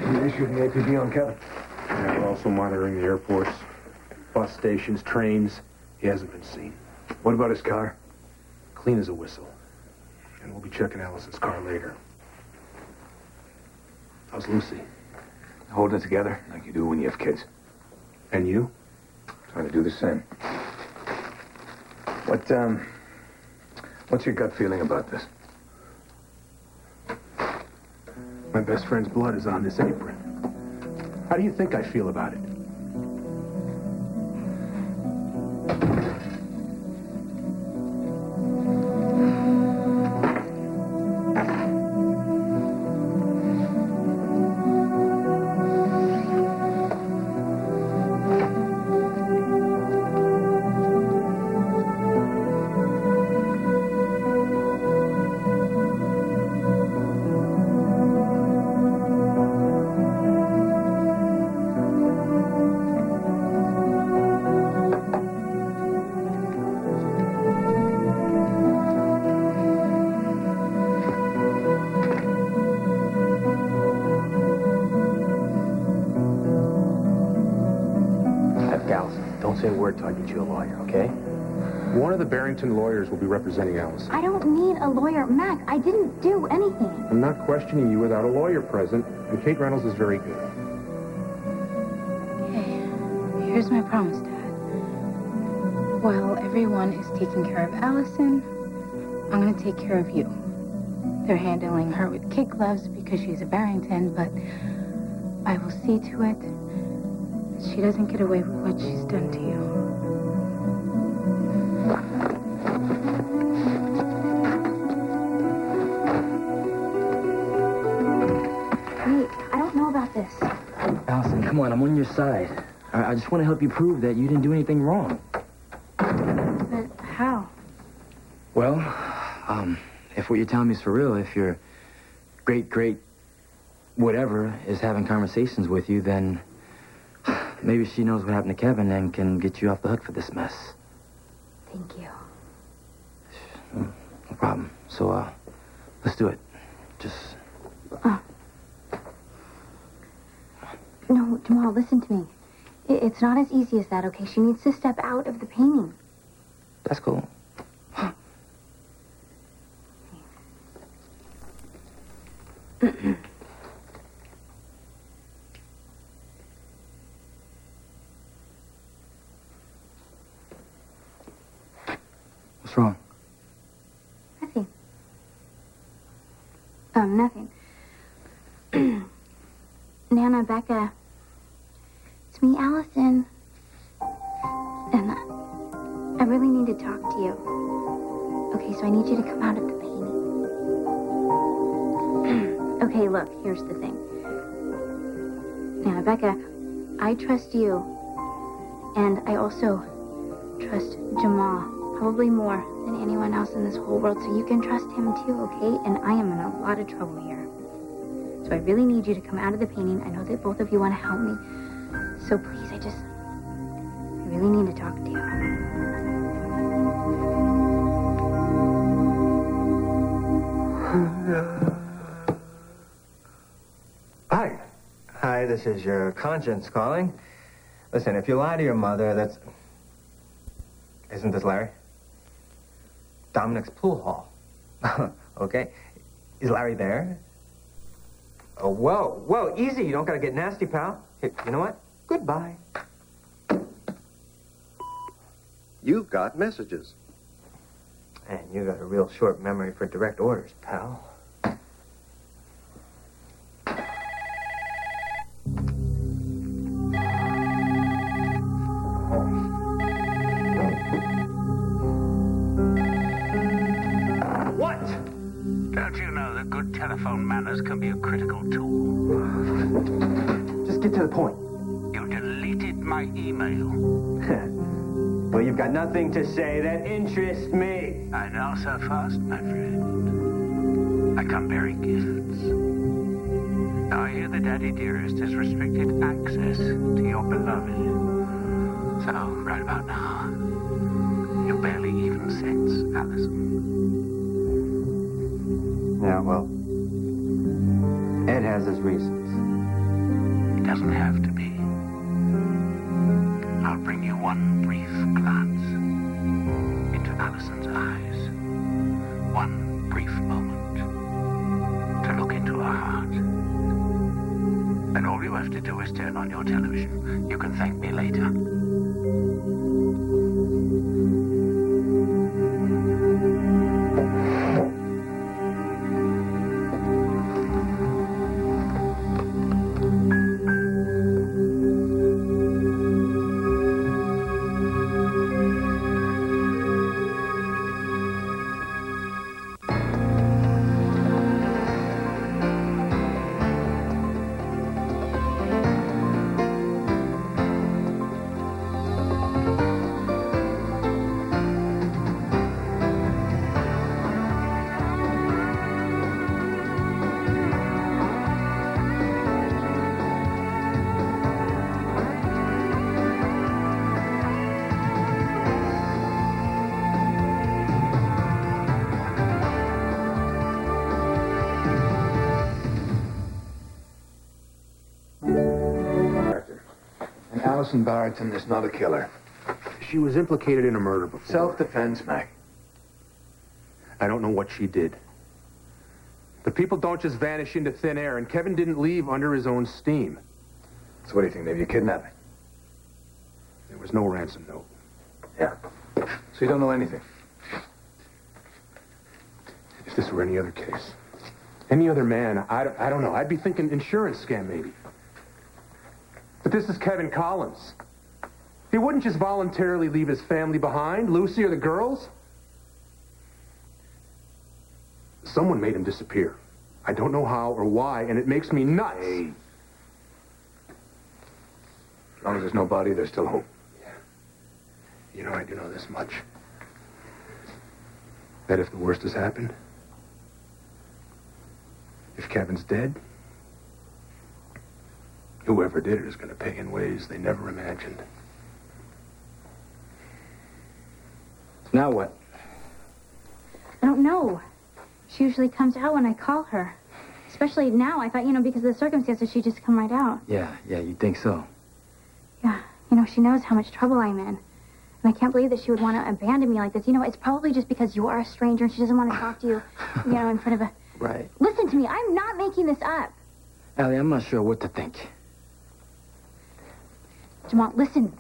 You issued the APB on Kevin. Yeah, we're also monitoring the airports, bus stations, trains. He hasn't been seen. What about his car? Clean as a whistle. And we'll be checking Allison's car later. How's Lucy? Holding it together like you do when you have kids. And you? Trying to do the same. What's your gut feeling about this? My best friend's blood is on this apron. How do you think I feel about it? Don't say a word till I get you a lawyer, okay? One of the Barrington lawyers will be representing Allison. I don't need a lawyer. Mac, I didn't do anything. I'm not questioning you without a lawyer present, and Kate Reynolds is very good. Okay, here's my promise, Dad. While everyone is taking care of Allison, I'm going to take care of you. They're handling her with kid gloves because she's a Barrington, but I will see to it she doesn't get away with what she's done to you. Wait, I don't know about this. Allison, come on, I'm on your side. I just want to help you prove that you didn't do anything wrong. But how? Well, if what you're telling me is for real, if your great whatever is having conversations with you, then maybe she knows what happened to Kevin and can get you off the hook for this mess. Thank you. No problem. So, let's do it. Just... No, Jamal, listen to me. It's not as easy as that, okay? She needs to step out of the painting. That's cool. What's wrong? Nothing. Nothing. Nana, Becca, it's me, Allison. And I really need to talk to you. Okay, so I need you to come out of the painting. Okay, look, here's the thing. Nana, Becca, I trust you. And I also trust Jamal. Probably more than anyone else in this whole world, so you can trust him too, okay? And I am in a lot of trouble here. So I really need you to come out of the painting. I know that both of you want to help me. So please, I really need to talk to you. Hi. Hi, this is your conscience calling. Listen, if you lie to your mother, that's... Isn't this Larry? Dominic's pool hall. Okay. Is Larry there? Oh, whoa, easy. You don't gotta get nasty, pal. Here, you know what? Goodbye. You've got messages. And you got a real short memory for direct orders, pal. Don't you know that good telephone manners can be a critical tool? Just get to the point. You deleted my email. Well, you've got nothing to say that interests me. I know so fast, my friend. I come bearing gifts. Now, I hear the Daddy Dearest has restricted access to your beloved. So, right about now, you barely even sense Allison. Yeah, well, Ed has his reasons. doesn't have to be. I'll bring you one brief glance into Allison's eyes. One brief moment to look into her heart. And all you have to do is turn on your television. You can thank me later. Allison Barrington is not a killer. She was implicated in a murder before. Self-defense, Mac. I don't know what she did. The people don't just vanish into thin air, and Kevin didn't leave under his own steam. So what do you think? Maybe a kidnapping? There was no ransom note. Yeah. So you don't know anything? If this were any other case, any other man, I don't know. I'd be thinking insurance scam, maybe. But this is Kevin Collins. He wouldn't just voluntarily leave his family behind, Lucy or the girls. Someone made him disappear. I don't know how or why, and it makes me nuts. Hey. As long as there's no body, there's still hope. Yeah. You know, I do know this much. That if the worst has happened, if Kevin's dead, whoever did it is going to pay in ways they never imagined. Now what? I don't know. She usually comes out when I call her. Especially now. I thought, because of the circumstances, she'd just come right out. Yeah, you think so? Yeah. She knows how much trouble I'm in. And I can't believe that she would want to abandon me like this. It's probably just because you are a stranger and she doesn't want to talk to you, in front of a... Right. Listen to me. I'm not making this up. Allie, I'm not sure what to think. Jamal, listen.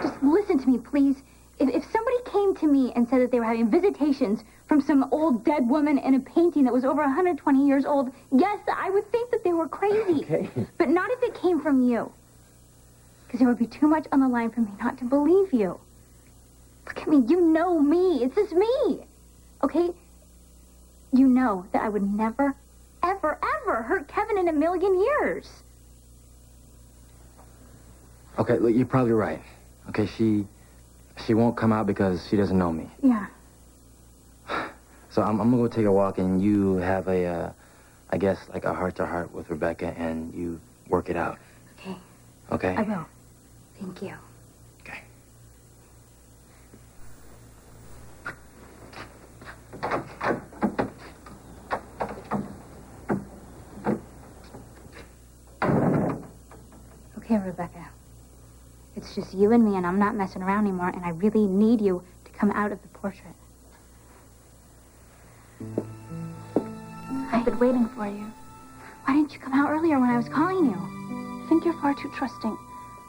Just listen to me, please. If somebody came to me and said that they were having visitations from some old dead woman in a painting that was over 120 years old, yes, I would think that they were crazy. Okay. But not if it came from you. Because there would be too much on the line for me not to believe you. Look at me. You know me. It's just me. Okay? You know that I would never, ever, ever hurt Kevin in a million years. Okay, look, you're probably right. Okay, she won't come out because she doesn't know me. Yeah. So I'm gonna go take a walk, and you have a, I guess, like a heart-to-heart with Rebecca, and you work it out. Okay. Okay? I will. Thank you. Okay. Okay, Rebecca. It's just you and me, and I'm not messing around anymore, and I really need you to come out of the portrait. I've been waiting for you. Why didn't you come out earlier when I was calling you? I think you're far too trusting.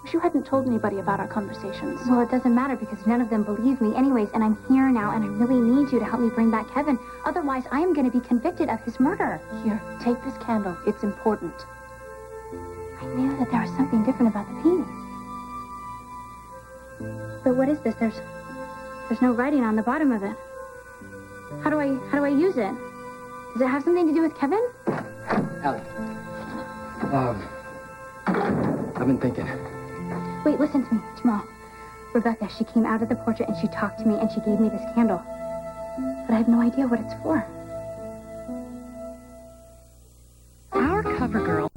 Wish you hadn't told anybody about our conversations. Well, it doesn't matter because none of them believe me anyways, and I'm here now, and I really need you to help me bring back Kevin. Otherwise, I am going to be convicted of his murder. Here, take this candle. It's important. I knew that there was something different about the painting. But what is this? There's no writing on the bottom of it. How do I use it? Does it have something to do with Kevin? Allie. I've been thinking. Wait, listen to me, Jamal. Rebecca, she came out of the portrait and she talked to me and she gave me this candle. But I have no idea what it's for. Our cover girl.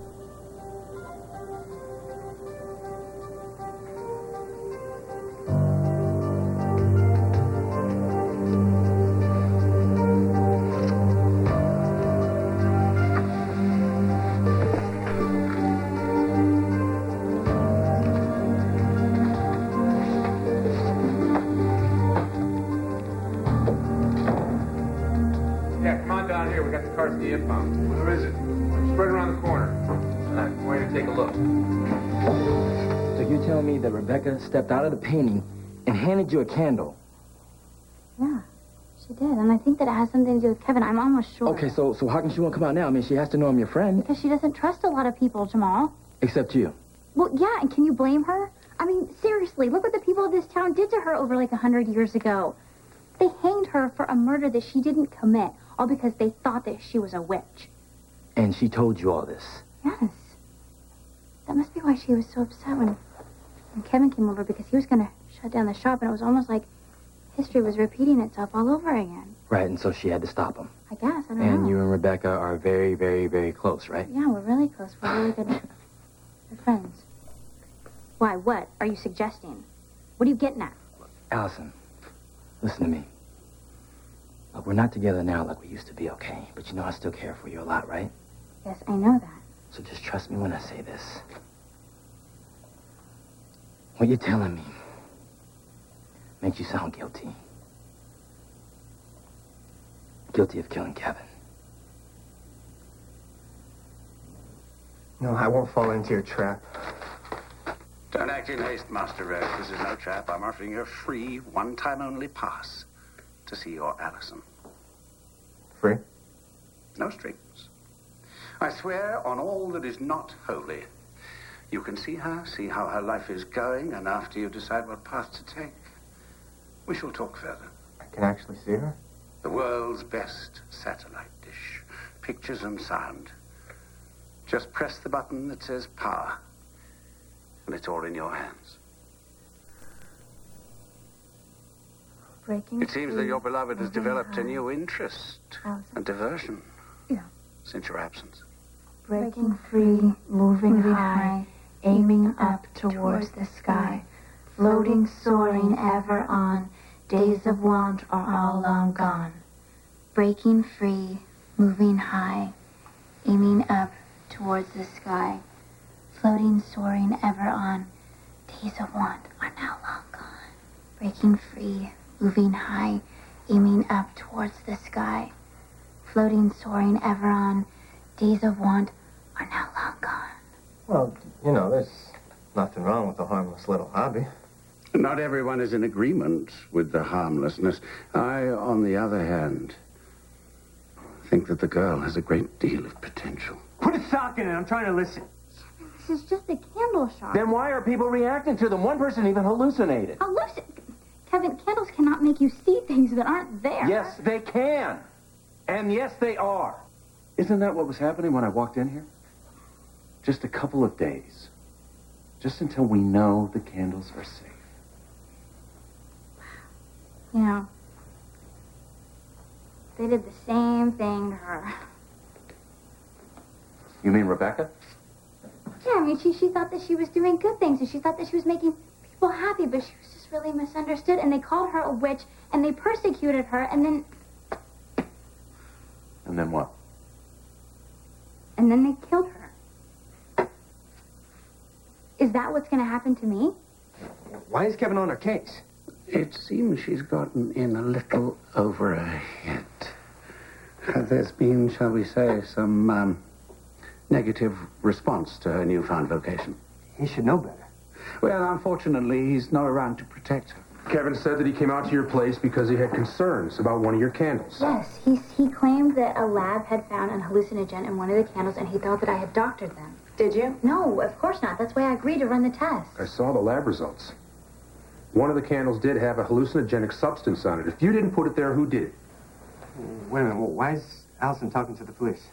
idea, Pump. Where is it? Spread around the corner. I want you to take a look. So you're telling me that Rebecca stepped out of the painting and handed you a candle? Yeah, she did. And I think that it has something to do with Kevin. I'm almost sure. Okay, so how come she won't come out now? I mean, she has to know I'm your friend. Because she doesn't trust a lot of people, Jamal. Except you. Well, yeah, and can you blame her? I mean, seriously, look what the people of this town did to her over like 100 years ago. They hanged her for a murder that she didn't commit, all because they thought that she was a witch. And she told you all this? Yes. That must be why she was so upset when Kevin came over, because he was going to shut down the shop, and it was almost like history was repeating itself all over again. Right, and so she had to stop him. I guess, I don't know. And you and Rebecca are very, very, very close, right? Yeah, we're really close. We're really good friends. Why, what are you suggesting? What are you getting at? Allison, listen to me. Look, we're not together now like we used to be, okay? But you know I still care for you a lot, right? Yes, I know that. So just trust me when I say this. What you're telling me makes you sound guilty. Guilty of killing Kevin. No, I won't fall into your trap. Don't act in haste, Master Rose. This is no trap. I'm offering you a free, one-time only pass to see your Allison. Free? No strings. I swear on all that is not holy. You can see her, see how her life is going, and after you decide what path to take, we shall talk further. I can actually see her? The world's best satellite dish. Pictures and sound. Just press the button that says power, and it's all in your hands. Breaking It seems that your beloved has developed a new interest, Allison. a diversion, Yeah. since your absence. Breaking free, moving high, aiming up towards the sky, floating, soaring ever on, days of want are all long gone. Breaking free, moving high, aiming up towards the sky, floating, soaring ever on, days of want are now long gone. Breaking free, moving high, aiming up towards the sky, floating, soaring ever on, days of want are now long gone. Well, you know, there's nothing wrong with a harmless little hobby. Not everyone is in agreement with the harmlessness. I, on the other hand, think that the girl has a great deal of potential. Put a sock in it. I'm trying to listen. This is just a candle shop. Then why are people reacting to them? One person even hallucinated. Kevin, candles cannot make you see things that aren't there. Yes, they can. And yes, they are. Isn't that what was happening when I walked in here? Just a couple of days. Just until we know the candles are safe. You know, they did the same thing to her. You mean Rebecca? Yeah, I mean, she thought that she was doing good things, and she thought that she was making people happy, but she was just really misunderstood, and they called her a witch, and they persecuted her, and then... And then what? And then they killed her. Is that what's going to happen to me? Why is Kevin on her case? It seems she's gotten in a little over her head. There's been, shall we say, some negative response to her newfound vocation. He should know better. Well, unfortunately, he's not around to protect her. Kevin said that he came out to your place because he had concerns about one of your candles. Yes, he claimed that a lab had found an hallucinogen in one of the candles, and he thought that I had doctored them. Did you? No, of course not. That's why I agreed to run the test. I saw the lab results. One of the candles did have a hallucinogenic substance on it. If you didn't put it there, who did? Wait a minute, why is Allison talking to the police?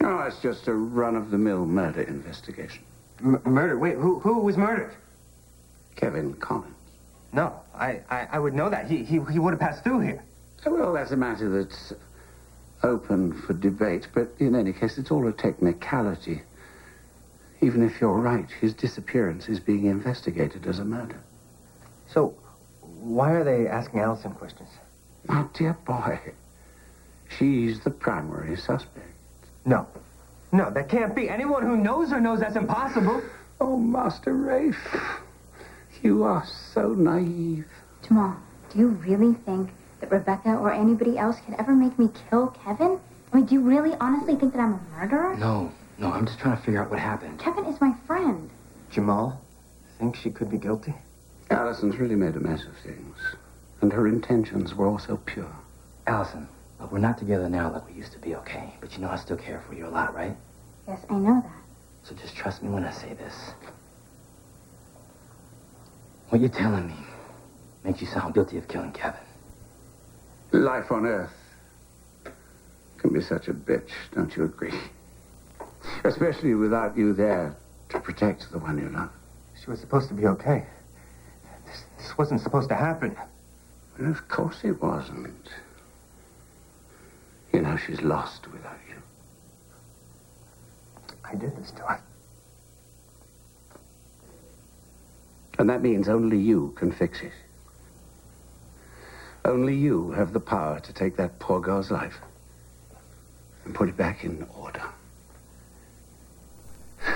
Oh, it's just a run-of-the-mill murder investigation. Murder? Wait, who was murdered? Kevin Collins. No, I would know that. He would have passed through here. Well, that's a matter that's open for debate, but in any case, it's all a technicality. Even if you're right, his disappearance is being investigated as a murder. So, why are they asking Allison questions? My dear boy, she's the primary suspect. No, that can't be. Anyone who knows her knows that's impossible. Oh, Master Rafe, you are so naive. Jamal, do you really think that Rebecca or anybody else could ever make me kill Kevin? I mean, do you really honestly think that I'm a murderer? No, I'm just trying to figure out what happened. Kevin is my friend. Jamal thinks she could be guilty? Allison's really made a mess of things. And her intentions were also pure. Allison, look, we're not together now like we used to be, okay? But you know I still care for you a lot, right? Yes, I know that. So just trust me when I say this. What you're telling me makes you sound guilty of killing Kevin. Life on Earth can be such a bitch, don't you agree? Especially without you there to protect the one you love. She was supposed to be okay. This wasn't supposed to happen. Well, of course it wasn't. You know she's lost without you. I did this to her. And that means only you can fix it. Only you have the power to take that poor girl's life and put it back in order.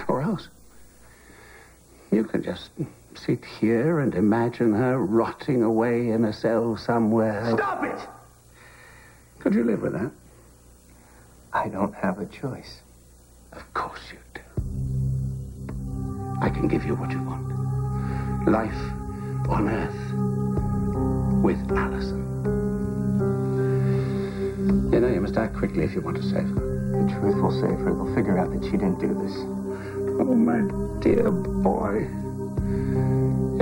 Or else, you can just sit here and imagine her rotting away in a cell somewhere. Stop it! Could you live with that? I don't have a choice. Of course you do. I can give you what you want. Life on Earth with Allison. You know, you must act quickly if you want to save her. The truth will save her. They'll figure out that she didn't do this. Oh, my dear boy.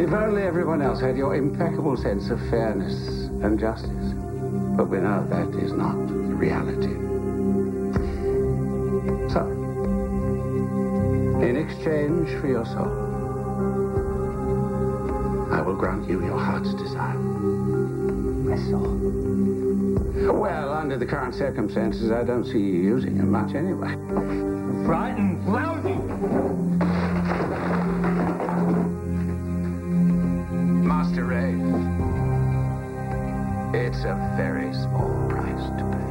If only everyone else had your impeccable sense of fairness and justice. But we know that is not the reality. So, in exchange for your soul, I will grant you your heart's desire. My soul? Well, under the current circumstances, I don't see you using it much anyway. Rotten, lousy! Master Ray, it's a very small price to pay.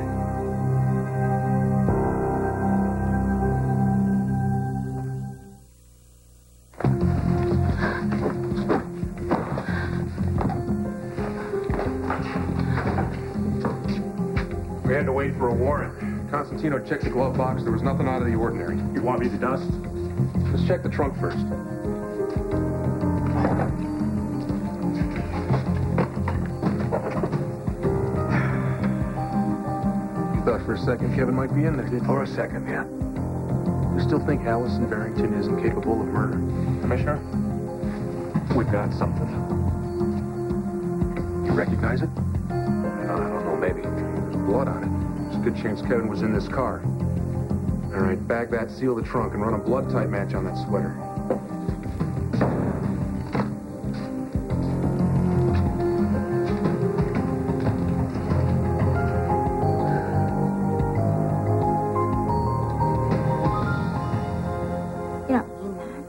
We had to wait for a warrant. Constantino checked the glove box. There was nothing out of the ordinary. You want me to dust? Let's check the trunk first. You thought for a second Kevin might be in there, didn't you? For a second, yeah. You still think Allison Barrington isn't capable of murder? Commissioner? We've got something. You recognize it? I don't know, maybe. There's blood on it. There's a good chance Kevin was in this car. All right, bag that, seal the trunk, and run a blood-type match on that sweater. You don't mean that.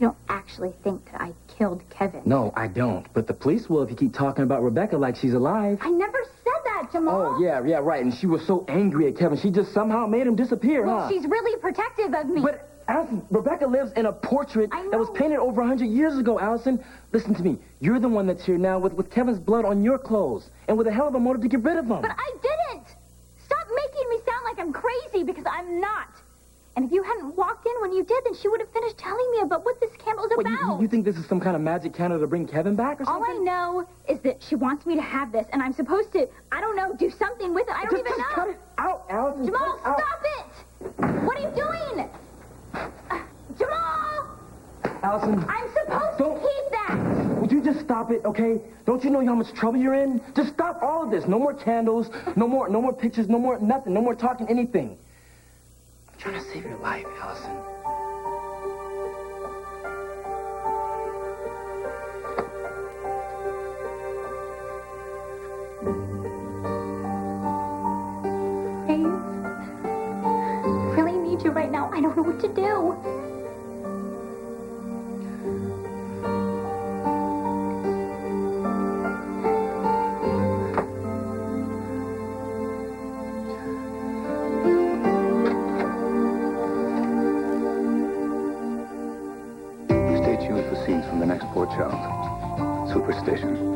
You don't actually think that I killed Kevin. No, I don't. But the police will if you keep talking about Rebecca like she's alive. I never said that, Jamal. Oh, yeah, right. And she was so angry at Kevin, she just somehow made him disappear, Well, huh? she's really protective of me. But, Allison, Rebecca lives in a portrait I know. that was painted over 100 years ago, Allison. Listen to me. You're the one that's here now with Kevin's blood on your clothes and with a hell of a motive to get rid of him. But I didn't. Stop making me sound like I'm crazy, because I'm not. And if you hadn't walked in when you did, then she would have finished telling me about what this candle's Wait, about. you think this is some kind of magic candle to bring Kevin back or All something? I know is that she wants me to have this, and I'm supposed to, I don't know, do something with it. I don't even Just know. cut it out, Allison. Jamal, cut it out. stop it! What are you doing? Jamal! Allison. I'm supposed to keep that! Would you just stop it, okay? Don't you know how much trouble you're in? Just stop all of this. No more candles, no more pictures, no more nothing, no more talking anything. I'm trying to save your life, Allison. Dave, I really need you right now. I don't know what to do. Stay tuned for scenes from the next Port Charles. Superstition.